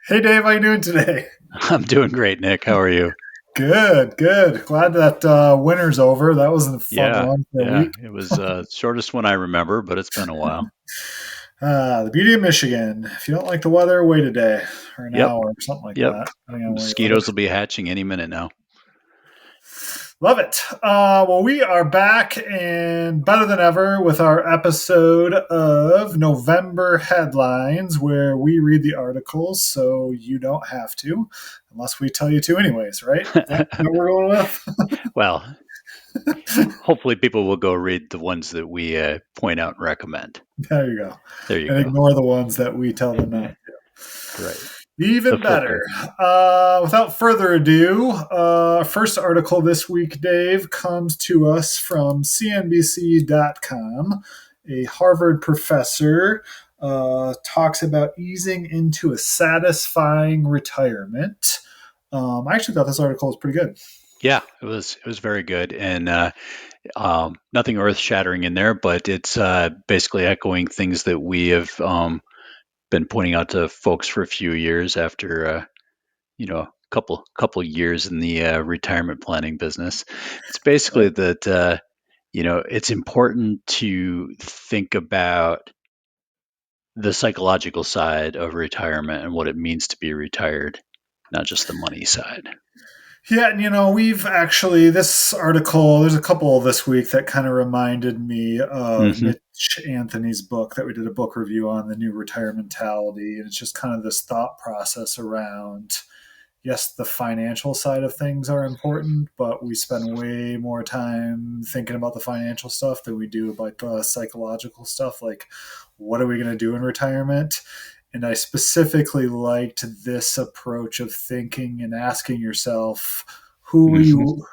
Hey Dave, how you doing today? I'm doing great, Nick. How are you? Good, good. Glad that winter's over. That was a fun Yeah, one for a yeah. week. It was shortest one I remember, but it's been a while. The beauty of Michigan. If you don't like the weather, wait a day or an Yep, hour or something like yep. that, depending on where you live. Mosquitoes will be hatching any minute now. Love it. Well, we are back and better than ever with our episode of November headlines, where we read the articles so you don't have to, unless we tell you to, anyways. Right? Is that what we're going with? Well, hopefully people will go read the ones that we point out and recommend. There you go. There you And go. ignore the ones that we tell them not to. Right. The Even better. filter. Without further ado, first article this week, Dave, comes to us from CNBC.com. A Harvard professor talks about easing into a satisfying retirement. I actually thought this article was pretty good. Yeah, it was very good, and nothing earth shattering in there, but it's basically echoing things that we have been pointing out to folks for a few years after a couple years in the retirement planning business. It's basically Right. that it's important to think about the psychological side of retirement and what it means to be retired, not just the money side. Yeah, and we've actually, this article, there's a couple this week that kind of reminded me of Hmm. Mitch Anthony's book that we did a book review on, The New Retire Mentality. And it's just kind of this thought process around, yes, the financial side of things are important, but we spend way more time thinking about the financial stuff than we do about the psychological stuff. Like, what are we going to do in retirement? And I specifically liked this approach of thinking and asking yourself Hmm.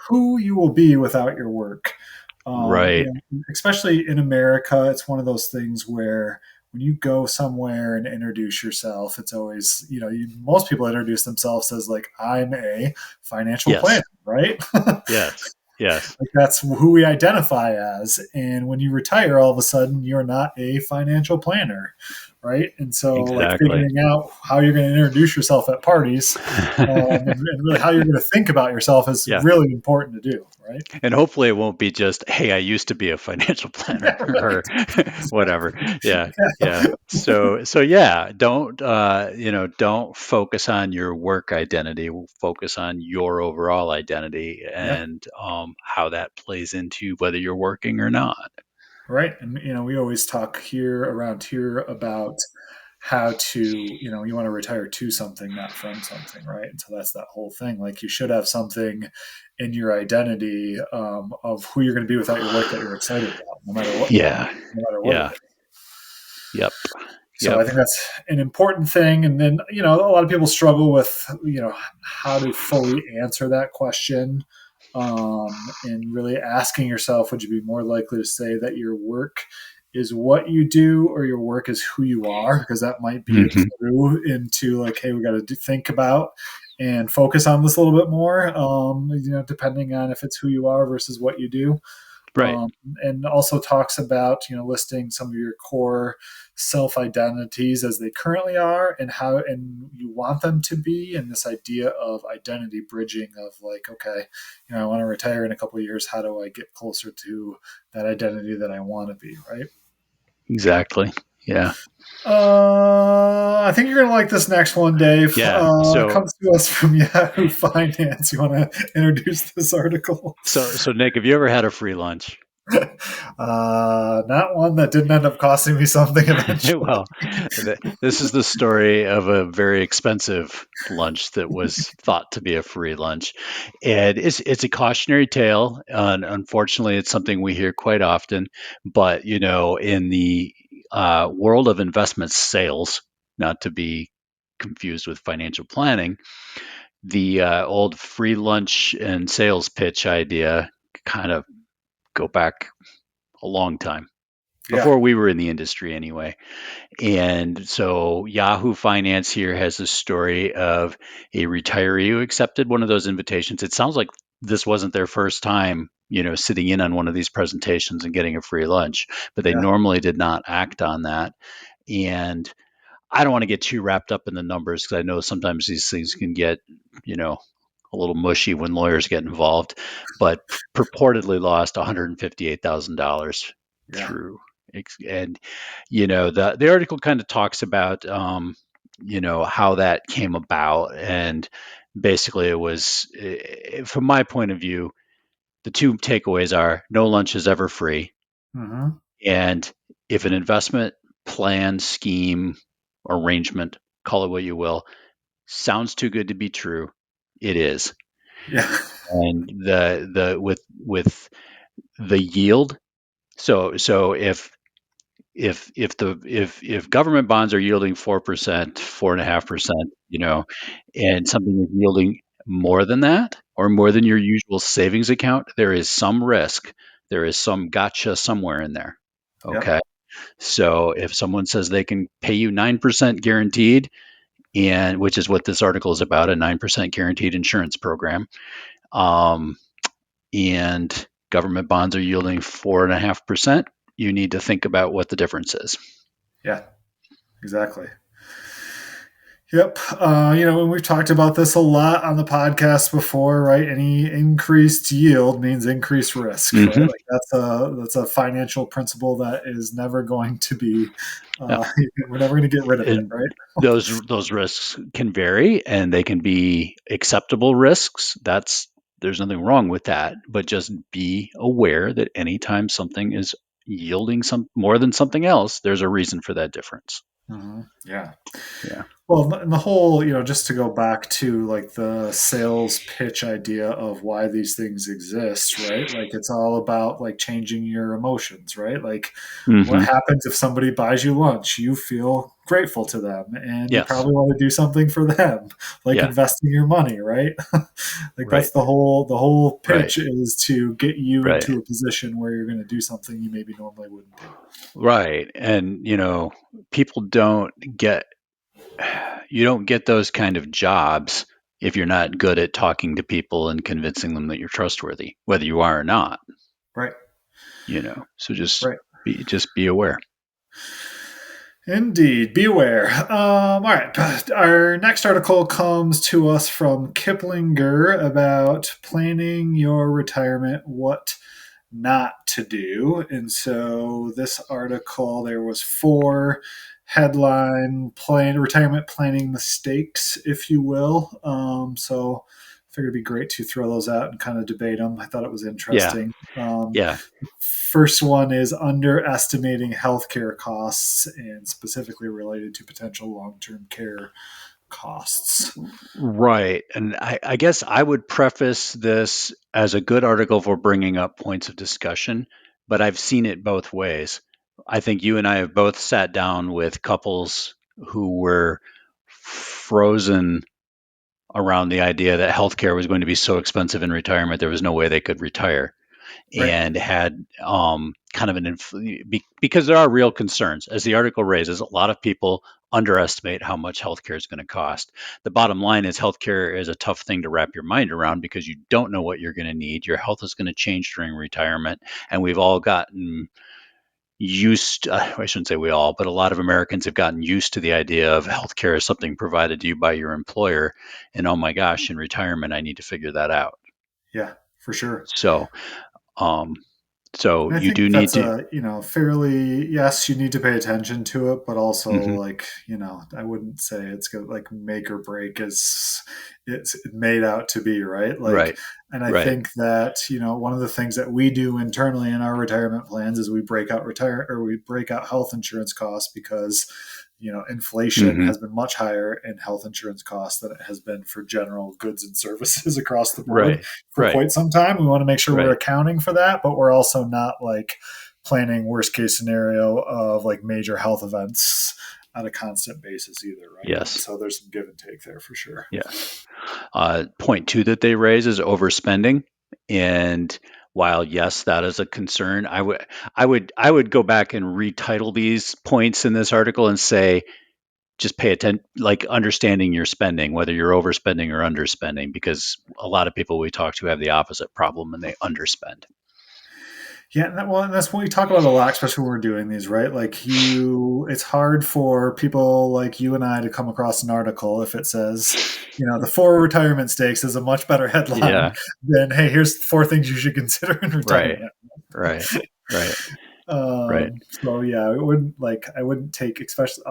who you will be without your work. Right. Especially in America, it's one of those things where when you go somewhere and introduce yourself, it's always, most people introduce themselves as like, I'm a financial Yes. planner, right? Yes. Yes. Like that's who we identify as. And when you retire, all of a sudden, you're not a financial planner, right? And so, like Exactly. figuring out how you're going to introduce yourself at parties and really how you're going to think about yourself is Yeah. really important to do, right? And hopefully it won't be just, hey, I used to be a financial planner Yeah, or right. whatever. Yeah. Yeah. Yeah. So yeah, don't focus on your work identity. Focus on your overall identity Yeah. and how that plays into whether you're working or not. Right. And, we always talk here around here about how to, you want to retire to something, not from something, right? And so that's that whole thing. Like you should have something in your identity of who you're going to be without your work that you're excited about, no matter what, Yeah. no matter what it Yeah. is. Yep. So I Yep. think that's an important thing. And then, a lot of people struggle with, how to fully answer that question. And really asking yourself, would you be more likely to say that your work is what you do or your work is who you are? Because that might be a Hmm. clue into like, hey, we got to think about and focus on this a little bit more, depending on if it's who you are versus what you do. Right. um, and also talks about listing some of your core self identities as they currently are and how and you want them to be, and this idea of identity bridging of like, okay, I want to retire in a couple of years, how do I get closer to that identity that I want to be, right? Exactly. Yeah. I think you're gonna like this next one, Dave. Yeah. It comes to us from Yahoo Finance. You want to introduce this article? So Nick, have you ever had a free lunch? Not one that didn't end up costing me something eventually. Well, this is the story of a very expensive lunch that was thought to be a free lunch, and it's a cautionary tale. And unfortunately, it's something we hear quite often. But in the world of investment sales, not to be confused with financial planning, the old free lunch and sales pitch idea kind of go back a long time Yeah, before we were in the industry anyway. And so Yahoo Finance here has a story of a retiree who accepted one of those invitations. It sounds like this wasn't their first time, sitting in on one of these presentations and getting a free lunch, but they yeah, normally did not act on that. And I don't want to get too wrapped up in the numbers because I know sometimes these things can get, you know, a little mushy when lawyers get involved, but purportedly lost $158,000 Yeah. through. And, the article kind of talks about, how that came about. And basically, it was, from my point of view, the two takeaways are no lunch is ever free. Hmm. And if an investment plan, scheme, arrangement, call it what you will, sounds too good to be true, it is. Yeah. And the with the yield, so if government bonds are yielding 4%, 4.5%, and something is yielding more than that or more than your usual savings account, there is some risk. There is some gotcha somewhere in there. Yep. Okay. So if someone says they can pay you 9% guaranteed, and which is what this article is about, a 9% guaranteed insurance program, um, and government bonds are yielding 4.5%, you need to think about what the difference is. Yeah. Exactly. Yep. And we've talked about this a lot on the podcast before, right? Any increased yield means increased risk, right? Hmm. Like that's a financial principle that is never going to be. Yeah. Uh, we're never going to get rid of it, And right? those risks can vary, and they can be acceptable risks. There's nothing wrong with that, but just be aware that anytime something is yielding some more than something else, there's a reason for that difference. Yeah. Yeah. Well, and the whole, just to go back to like the sales pitch idea of why these things exist, right? Like it's all about like changing your emotions, right? Like what Hmm. happens if somebody buys you lunch? You feel grateful to them and you Yes. probably want to do something for them, like Yeah. investing your money, right? Like that's Right. the whole Right. pitch is to get you Right. into a position where you're going to do something you maybe normally wouldn't do. Right. And people don't get you don't get those kind of jobs if you're not good at talking to people and convincing them that you're trustworthy, whether you are or not. Right. So just Right. be aware. Indeed. Beware. All right. Our next article comes to us from Kiplinger about planning your retirement, what not to do. And so this article, there was four headline retirement planning mistakes, if you will. So I figured it'd be great to throw those out and kind of debate them. I thought it was Yeah. interesting. Yeah. First one is underestimating healthcare costs and specifically related to potential long-term care costs. Right. And I guess I would preface this as a good article for bringing up points of discussion, but I've seen it both ways. I think you and I have both sat down with couples who were frozen around the idea that healthcare was going to be so expensive in retirement, there was no way they could retire, Right. and had kind of because there are real concerns. As the article raises, a lot of people underestimate how much healthcare is going to cost. The bottom line is healthcare is a tough thing to wrap your mind around because you don't know what you're going to need. Your health is going to change during retirement, and we've all gotten used I shouldn't say we all, but a lot of Americans have gotten used to the idea of healthcare as something provided to you by your employer. And oh my gosh, in retirement, I need to figure that out. Yeah, for sure. So, um, so And I you think do need that's to. fairly, yes, you need to pay attention to it, but also Mhm. like, I wouldn't say it's gonna like make or break as it's made out to be, right? Like, Right, and I right. think that, one of the things that we do internally in our retirement plans is we break out health insurance costs because inflation Hmm. has been much higher in health insurance costs than it has been for general goods and services across the board Right, for right, quite some time. We want to make sure we're right. accounting for that, but we're also not like planning worst case scenario of like major health events on a constant basis either, right? And Yes, so there's some give and take there for sure. yes. Point two that they raise is overspending, and while yes, that is a concern, I would go back and retitle these points in this article and say just pay attention, like understanding your spending, whether you're overspending or underspending, because a lot of people we talk to have the opposite problem and they underspend. Yeah, and that's what we talk about a lot, especially when we're doing these, right? It's hard for people like you and I to come across an article if it says, the four retirement stakes is a much better headline Yeah. than, hey, here's four things you should consider in Right. retirement. Right. Right. Right. So yeah, I wouldn't take, especially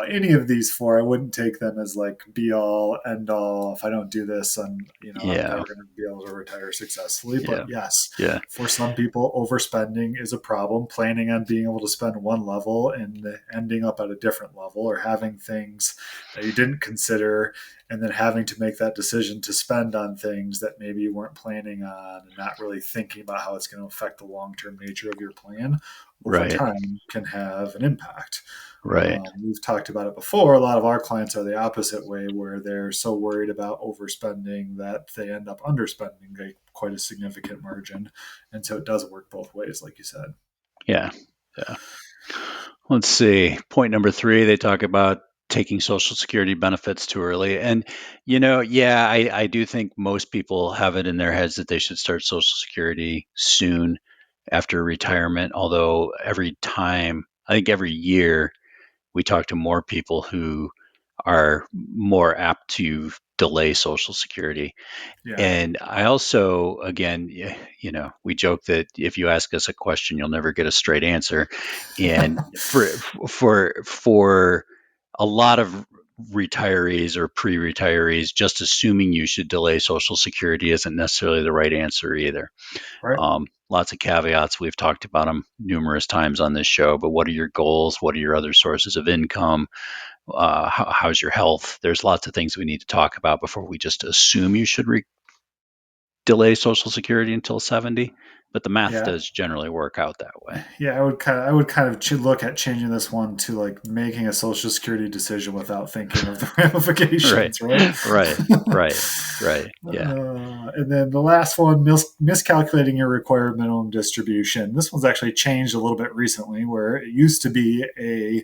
any of these four, I wouldn't take them as like be all end all. If I don't do this, I'm Yeah. never going to be able to retire successfully. But Yeah. yes, Yeah. for some people, overspending is a problem. Planning on being able to spend one level and ending up at a different level, or having things that you didn't consider, and then having to make that decision to spend on things that maybe you weren't planning on, and not really thinking about how it's going to affect the long term nature of your plan over Right. time can have an impact. Right. We've talked about it before. A lot of our clients are the opposite way, where they're so worried about overspending that they end up underspending quite a significant margin. And so it does work both ways, like you said. Yeah. Yeah. Let's see. Point number 3, they talk about taking Social Security benefits too early. And, yeah, I do think most people have it in their heads that they should start Social Security soon after retirement. Although I think every year, we talk to more people who are more apt to delay Social Security. Yeah. And I also, again, we joke that if you ask us a question, you'll never get a straight answer. And for a lot of retirees or pre-retirees, just assuming you should delay Social Security isn't necessarily the right answer either. Right. Lots of caveats. We've talked about them numerous times on this show. But what are your goals? What are your other sources of income? How's your health? There's lots of things we need to talk about before we just assume you should delay Social Security until 70, but the math Yeah. does generally work out that way. Yeah, I would look at changing this one to like making a social security decision without thinking of the Right, ramifications, right? right, right, right. Yeah, And then the last one, miscalculating your required minimum distribution. This one's actually changed a little bit recently, where it used to be a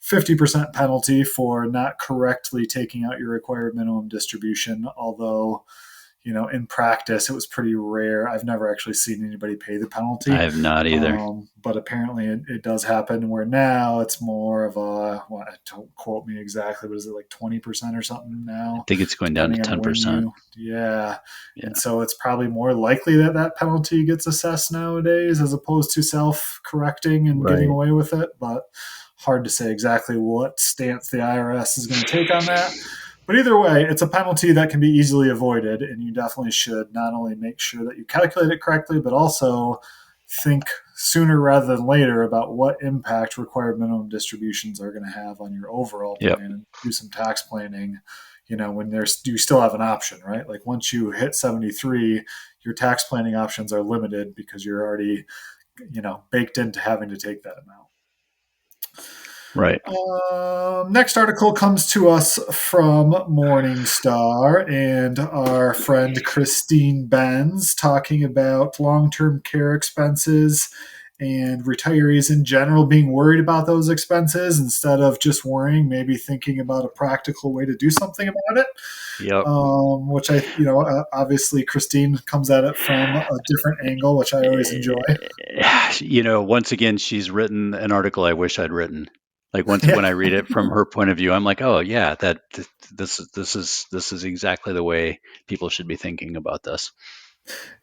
50% penalty for not correctly taking out your required minimum distribution, although in practice, it was pretty rare. I've never actually seen anybody pay the I penalty. have not either. But apparently it does happen, where now it's more of a, well, don't quote me exactly, but is it like 20% or something I now, think it's going down to depending on when 10%. yeah. And Yeah, so it's probably more likely that that penalty gets assessed nowadays, as opposed to self correcting and getting right. away with it. But hard to say exactly what stance the IRS is going to take on that. But either way, it's a penalty that can be easily avoided, and you definitely should not only make sure that you calculate it correctly, but also think sooner rather than later about what impact required minimum distributions are going to have on your overall Yep. plan, and do some tax planning. When you still have an option, right? Like once you hit 73, your tax planning options are limited because you're already, baked into having to take that amount. Right. Next article comes to us from Morningstar and our friend Christine Benz, talking about long term care expenses and retirees in general being worried about those expenses instead of just worrying, maybe thinking about a practical way to do something about it. Yep. Which obviously Christine comes at it from a different angle, which I always enjoy. Once again, she's written an article I wish I'd written. Like when Yeah. I read it from her point of view, I'm like, oh yeah, this is exactly the way people should be thinking about this.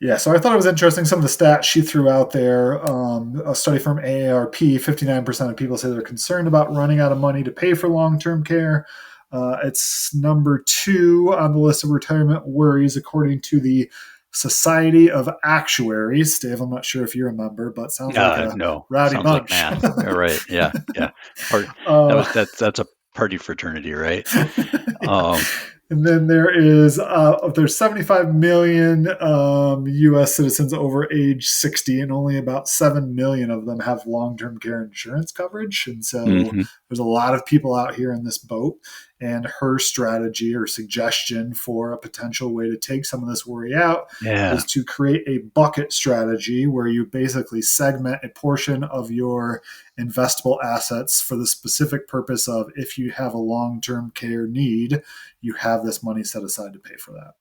Yeah, so I thought it was interesting. Some of the stats she threw out there. A study from AARP: 59% of people say they're concerned about running out of money to pay for long-term care. It's number 2 on the list of retirement worries, according to the Society of Actuaries. Dave, I'm not sure if you're a member, but sounds like a No, rowdy sounds like bunch. math. Yeah, right. Yeah. Yeah. Part uh, that's a party fraternity, right? yeah. Um, And then there's 75 million U.S. citizens over age 60, and only about 7 million of them have long-term care insurance coverage. And so mhm. there's a lot of people out here in this boat. And her strategy or suggestion for a potential way to take some of this worry out Yeah. is to create a bucket strategy, where you basically segment a portion of your investable assets for the specific purpose of, if you have a long-term care need, you have this money set aside to pay for that.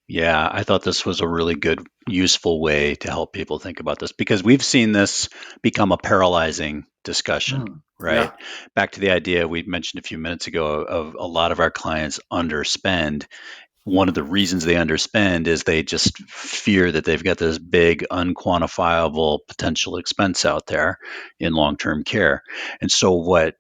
Yeah, I thought this was a really good, useful way to help people think about this because we've seen this become a paralyzing discussion, right? Yeah. Back to the idea we mentioned a few minutes ago of a lot of our clients underspend. One of the reasons they underspend is they just fear that they've got this big unquantifiable potential expense out there in long-term care. And so what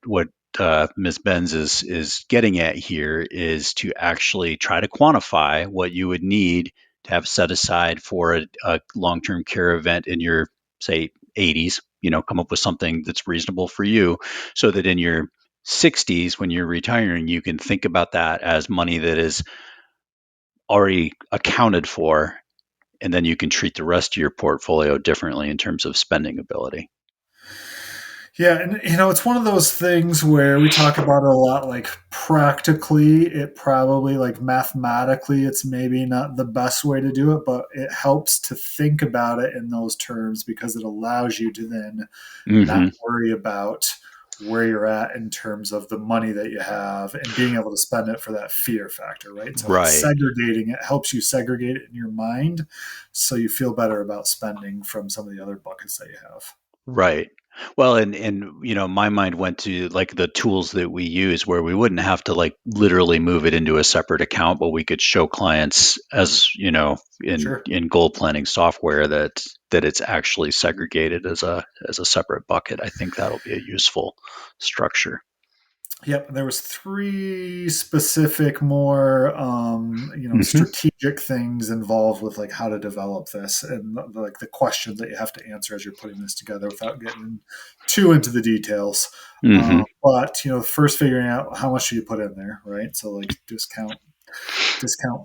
Ms. Benz is getting at here is to actually try to quantify what you would need to have set aside for a long-term care event in your, say, 80s. Come up with something that's reasonable for you, so that in your 60s, when you're retiring, you can think about that as money that is already accounted for, and then you can treat the rest of your portfolio differently in terms of spending ability. Yeah, and it's one of those things where we talk about it a lot, like practically, it probably like mathematically, it's maybe not the best way to do it, but it helps to think about it in those terms because it allows you to then not Hmm. worry about where you're at in terms of the money that you have and being able to spend it for that fear factor, right? So Right. segregating it helps you segregate it in your mind so you feel better about spending from some of the other buckets that you have. Right. Well, and my mind went to like the tools that we use where we wouldn't have to like literally move it into a separate account, but we could show clients as, in Sure. in goal planning software that it's actually segregated as a separate bucket. I think that'll be a useful structure. Yep, there was three specific, more Hmm. strategic things involved with like how to develop this and like the questions that you have to answer as you're putting this together without getting too into the details. Hmm. But first figuring out how much do you put in there, right? So like discount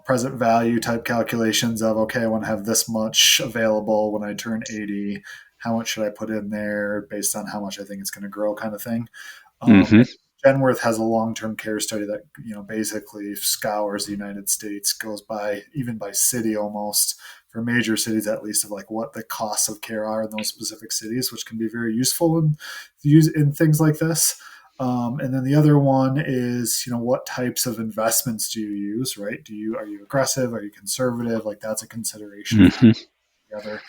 present value type calculations of, okay, I want to have this much available when I turn 80. How much should I put in there based on how much I think it's going to grow, kind of thing. Hmm. And Genworth has a long-term care study that basically scours the United States, goes by even by city almost, for major cities at least, of like what the costs of care are in those specific cities, which can be very useful in things like this. And then the other one is, what types of investments do you use, right? Are you aggressive? Are you conservative? Like that's a consideration of Hmm. together.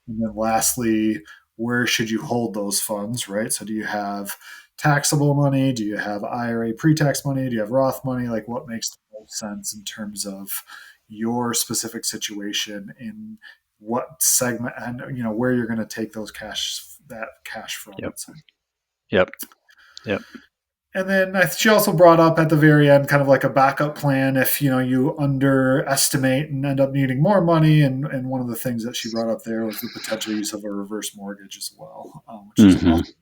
And then lastly, where should you hold those funds, right? So do you have taxable money? Do you have IRA pre-tax money? Do you have Roth money? Like what makes the most sense in terms of your specific situation in what segment and where you're going to take that cash from, Yep. let's say. Yep. Yep. And then she also brought up at the very end kind of like a backup plan if you underestimate and end up needing more money. And one of the things that she brought up there was the potential use of a reverse mortgage as well, which is Hmm. also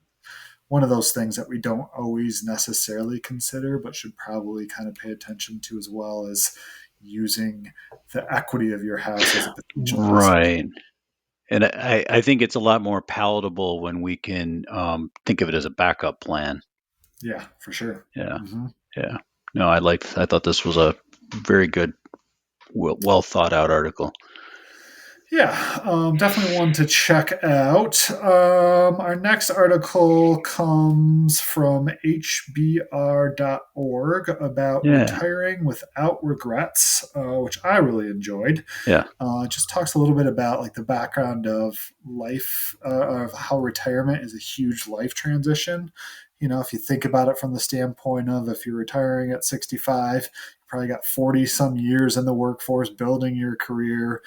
one of those things that we don't always necessarily consider, but should probably kind of pay attention to, as well as using the equity of your house as a potential asset. Right. And I think it's a lot more palatable when we can think of it as a backup plan. Yeah, for sure. Yeah. Hmm. Yeah. No, I thought this was a very good, well thought out article. Yeah, definitely one to check out. Our next article comes from hbr.org about Yeah. retiring without regrets, which I really enjoyed. Yeah. It just talks a little bit about like the background of life, of how retirement is a huge life transition. If you think about it from the standpoint of if you're retiring at 65, you probably got 40 some years in the workforce building your career,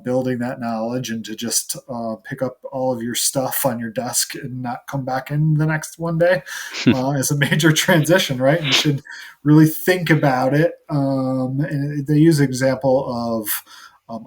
building that knowledge, and to just pick up all of your stuff on your desk and not come back in the next one day is a major transition, right? And you should really think about it. And they use an example of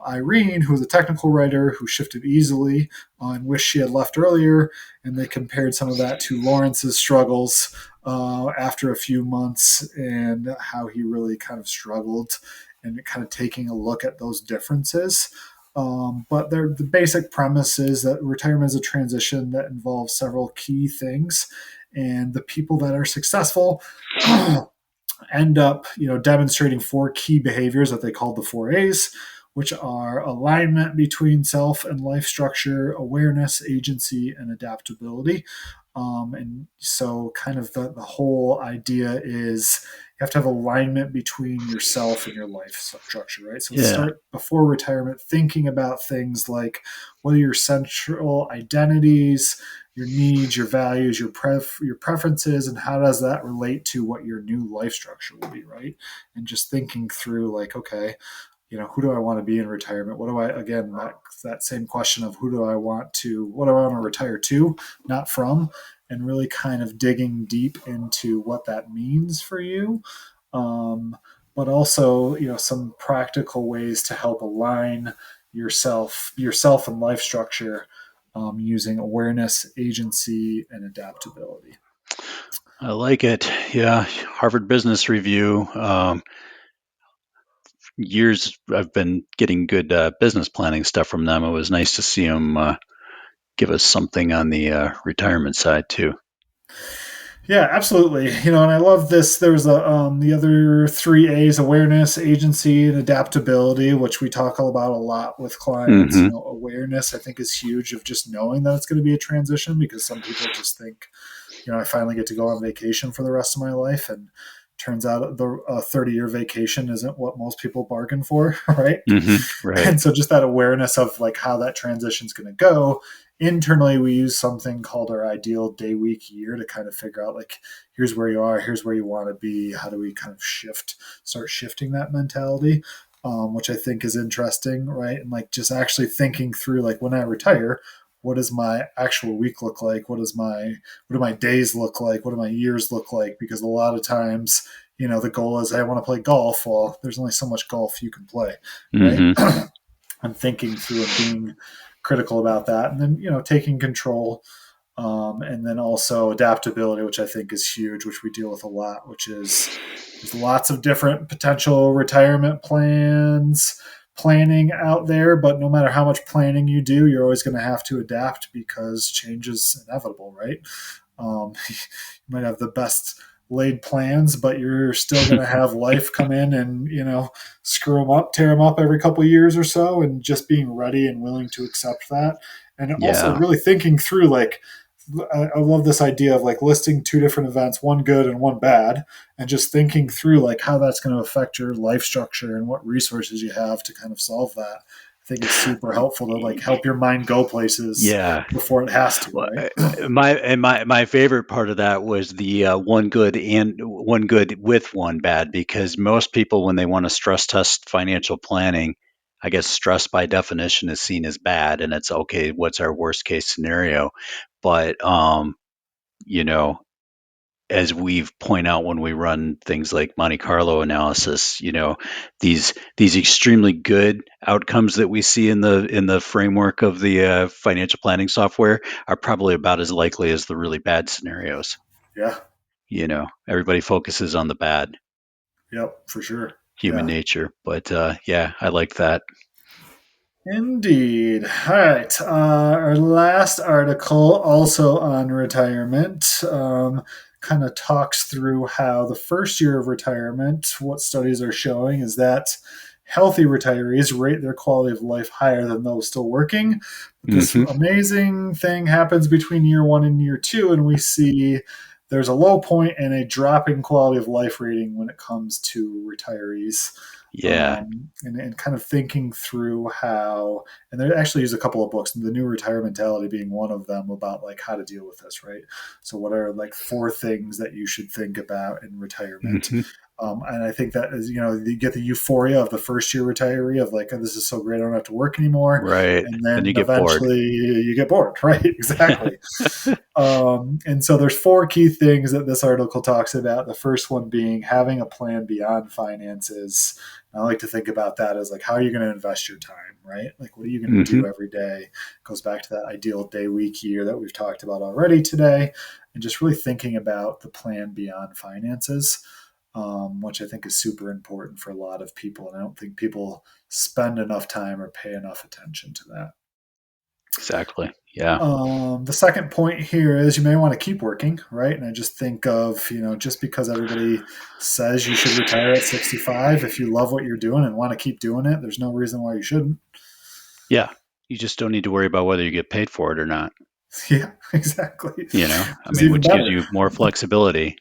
Irene, who was a technical writer who shifted easily and wished she had left earlier. And they compared some of that to Lawrence's struggles after a few months and how he really kind of struggled, and kind of taking a look at those differences. But the basic premise is that retirement is a transition that involves several key things, and the people that are successful end up, demonstrating four key behaviors that they call the four A's, which are alignment between self and life structure, awareness, agency, and adaptability. And so, kind of the whole idea is you have to have alignment between yourself and your life structure, right? So, Yeah. start before retirement thinking about things like what are your central identities, your needs, your values, your preferences, and how does that relate to what your new life structure will be, right? And just thinking through, like, okay, who do I want to be in retirement? What do I, again, that same question of what do I want to retire to, not from, and really kind of digging deep into what that means for you. Um, but also, some practical ways to help align yourself and life structure, using awareness, agency, and adaptability. I like it. Yeah. Harvard Business Review. Years I've been getting good business planning stuff from them. It was nice to see them give us something on the retirement side too. Yeah, absolutely. And I love this. There's the other three A's: awareness, agency, and adaptability, which we talk about a lot with clients. Mm-hmm. Awareness I think is huge, of just knowing that it's going to be a transition, because some people just think, I finally get to go on vacation for the rest of my life, and turns out the 30-year vacation isn't what most people bargain for, right? Mm-hmm. Right. And so just that awareness of like how that transition is going to go. Internally, we use something called our ideal day, week, year to kind of figure out, like, here's where you are, here's where you want to be. How do we kind of start shifting that mentality? Which I think is interesting, right? And like just actually thinking through, like, when I retire, what does my actual week look like? What do my days look like? What do my years look like? Because a lot of times, the goal is, hey, I want to play golf. Well, there's only so much golf you can play, right? Mm-hmm. I'm thinking through and being critical about that, and then taking control, and then also adaptability, which I think is huge, which we deal with a lot, which is there's lots of different potential retirement planning out there, but no matter how much planning you do, you're always going to have to adapt because change is inevitable, right? You might have the best laid plans, but you're still going to have life come in and screw them up, tear them up every couple of years or so, and just being ready and willing to accept that, and also Yeah. really thinking through, like, I love this idea of like listing two different events, one good and one bad, and just thinking through like how that's going to affect your life structure and what resources you have to kind of solve that. I think it's super helpful to like help your mind go places Yeah. before it has to, Well, right? my favorite part of that was the one good with one bad, because most people, when they want to stress test financial planning, I guess stress by definition is seen as bad, and it's okay. What's our worst case scenario? But you know, as we point out when we run things like Monte Carlo analysis, these extremely good outcomes that we see in the framework of the financial planning software are probably about as likely as the really bad scenarios. Yeah. Everybody focuses on the bad, Yep. For sure. human Yeah. nature. But yeah, I like that. Indeed. All right. Our last article, also on retirement, kind of talks through how the first year of retirement, what studies are showing is that healthy retirees rate their quality of life higher than those still working. But this Hmm. amazing thing happens between year one and year two, and we see there's a low point and a dropping quality of life rating when it comes to retirees, Yeah. and kind of thinking through how, and they actually use a couple of books, the new retire mentality being one of them, about like how to deal with this, right? So what are like four things that you should think about in retirement? Hmm. And I think that is, you get the euphoria of the first year retiree of like, oh, this is so great, I don't have to work anymore. Right. And Then you then get bored. eventually you get bored, right? Exactly. And so there's four key things that this article talks about. The first one being having a plan beyond finances. And I like to think about that as like, how are you going to invest your time, right? Like, what are you going to Hmm. do every day? It goes back to that ideal day, week, year that we've talked about already today, and just really thinking about the plan beyond finances, which I think is super important for a lot of people. And I don't think people spend enough time or pay enough attention to that. Exactly. Yeah. The second point here is you may want to keep working, right? And I just think of, just because everybody says you should retire at 65, if you love what you're doing and want to keep doing it, there's no reason why you shouldn't. Yeah. You just don't need to worry about whether you get paid for it or not. Yeah, exactly. Which I is mean, even which gives better. you more flexibility.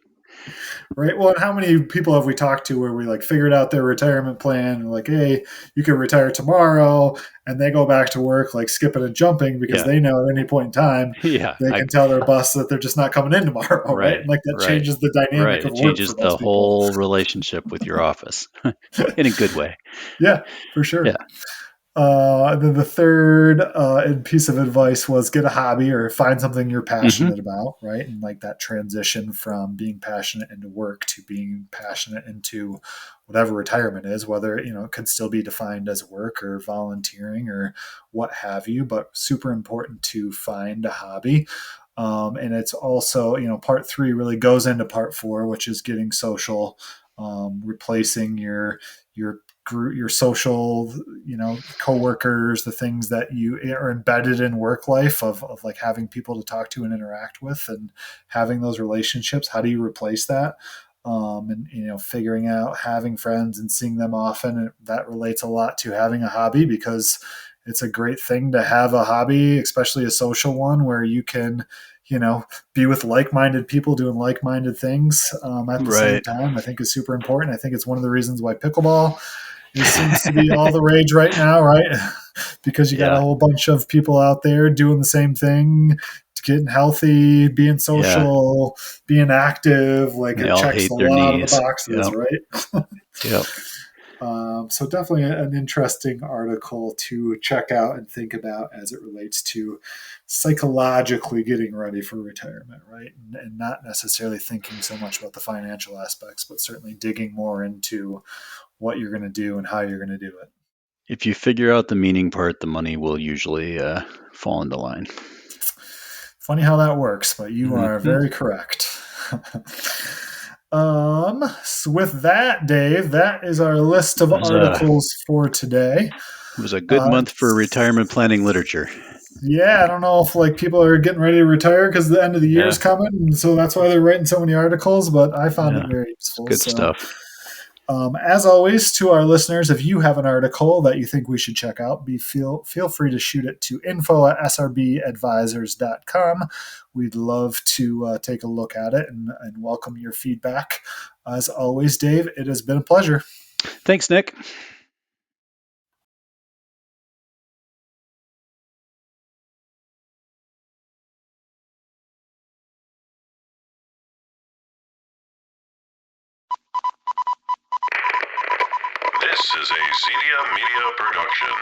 Right. Well, and how many people have we talked to where we like figured out their retirement plan and like, hey, you can retire tomorrow, and they go back to work like skipping and jumping because Yeah. they know at any point in time Yeah. they can tell their boss that they're just not coming in tomorrow, right? Right. And like that Right. changes the dynamic Right. of It work changes for the most people. whole relationship with your office in a good way. Yeah, for Yeah. sure. And then the third piece of advice was get a hobby or find something you're Hmm. passionate about, right? And like that transition from being passionate into work to being passionate into whatever retirement is, whether, it could still be defined as work or volunteering or what have you, but super important to find a hobby. And it's also, part three really goes into part four, which is getting social, replacing your group, your social, coworkers, the things that you are embedded in work life of like having people to talk to and interact with and having those relationships. How do you replace that? And figuring out having friends and seeing them often. And that relates a lot to having a hobby because it's a great thing to have a hobby, especially a social one where you can, be with like-minded people doing like-minded things at the same Right. time. I think is super important. I think it's one of the reasons why pickleball seems to be all the rage right now, right? Because you got a Yeah. whole bunch of people out there doing the same thing, getting healthy, being Yeah. social, being active. Like They it all checks a hate their lot of the knees. boxes, Yep. right? Yep. So definitely an interesting article to check out and think about as it relates to psychologically getting ready for retirement, right? And not necessarily thinking so much about the financial aspects, but certainly digging more into what you're going to do and how you're going to do it. If you figure out the meaning part, the money will usually fall into line. Funny how that works, but you are Hmm. very correct. So with that, Dave, that is our list of It was a articles for today. it was a good Uh, month for retirement planning literature. yeah, I don't know if like people are getting ready to retire because the end of the year is Yeah. coming, and so that's why they're writing so many articles. But I found it Yeah. very It's useful. good So stuff. as always, to our listeners, if you have an article that you think we should check out, feel free to shoot it to info@srbadvisors.com. We'd love to take a look at it and welcome your feedback. As always, Dave, it has been a pleasure. Thanks, Nick. This is a Cedia Media production.